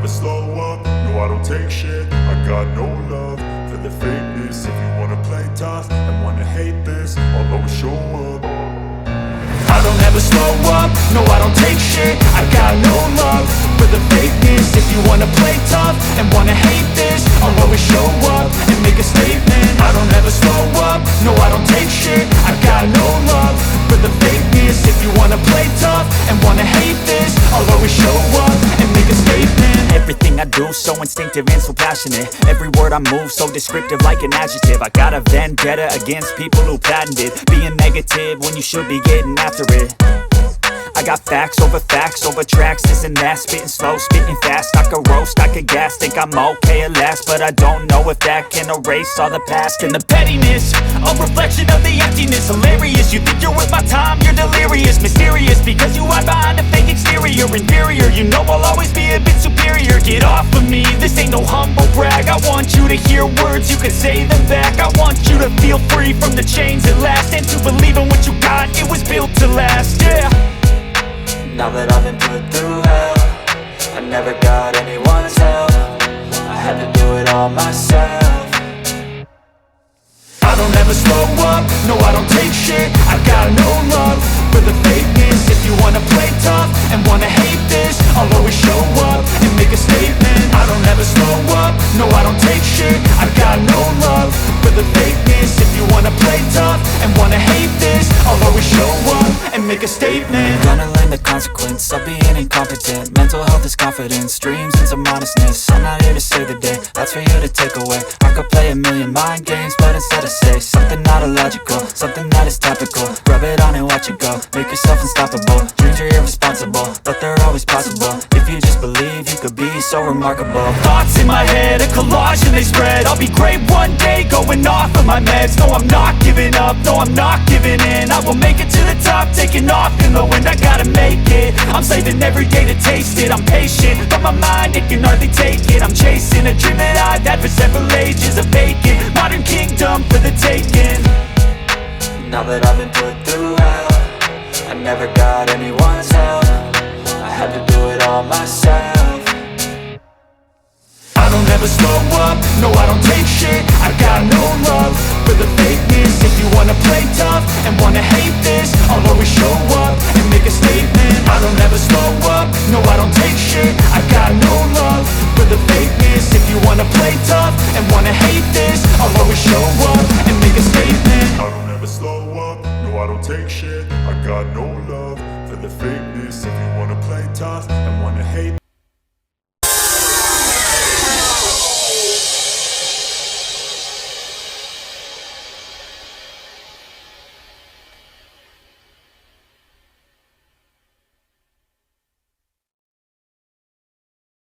slow up, no I don't take shit. I got no love for the fakeness. If you wanna play tough and wanna hate this, I'll always show up. I don't ever slow up, no I don't take shit. I got no love for the fakeness. If you wanna play tough and wanna hate this, I'll always show up and make a statement. I don't ever slow up, no I don't take shit. I got no love for the fakeness. If you wanna play tough and wanna hate this, I'll always show up and make a statement. Everything I do so instinctive and so passionate. Every word I move so descriptive like an adjective. I got a vendetta against people who patented being negative when you should be getting after it. I got facts over tracks, this and that. Spitting slow, spitting fast, I could roast, I could gas. Think I'm okay at last, but I don't know if that can erase all the past. And the pettiness, a reflection of the emptiness. Hilarious, you think you're worth my time, you're delirious. Mysterious, because you hide behind a fake exterior. Inferior, you know I'll always be a bit superior. Get off of me, this ain't no humble brag. I want you to hear words, you can say them back. I want you to feel free from the chains at last, and to believe in what you got, it was built to last, yeah. Now that I've been put through hell, I never got anyone's help. I had to do it all myself. I don't ever slow up, no I don't take shit. I got no love for the fakeness. If you wanna play tough and wanna hate this, I'll always show up and make a statement. I don't ever slow up, no I don't take shit. I got no love for the fakeness. If you wanna play tough and wanna hate this, I'll always show up and make a statement. Gonna learn the consequence of being incompetent. Mental health is confidence, dreams and some honestness. I'm not here to save the day, that's for you to take away. I could play a million mind games, but instead I say something not illogical, something that is topical. Rub it on and watch it go, make yourself unstoppable. Dreams are irresponsible, but they're always possible. If you just believe, you could be so remarkable. Thoughts in my head, a collage and they spread. I'll be great one day, going off of my meds. No, I'm not giving up, no, I'm not giving in. I will make it to the top, taking off in the wind. I gotta make it, I'm saving every day to taste it. I'm patient, but my mind, it can hardly take it. I'm chasing a dream that I've had for several ages. A vacant, modern kingdom for the taking. Now that I've been put through hell, I never got anyone's help. I had to do it all myself. I don't ever slow up, no I don't take shit. I got no love for the fakeness. If you wanna play tough and wanna hate this, I'll always show up and make a statement. I don't ever slow up, no I don't take shit. I got no love for the fakeness. If you wanna play tough and wanna hate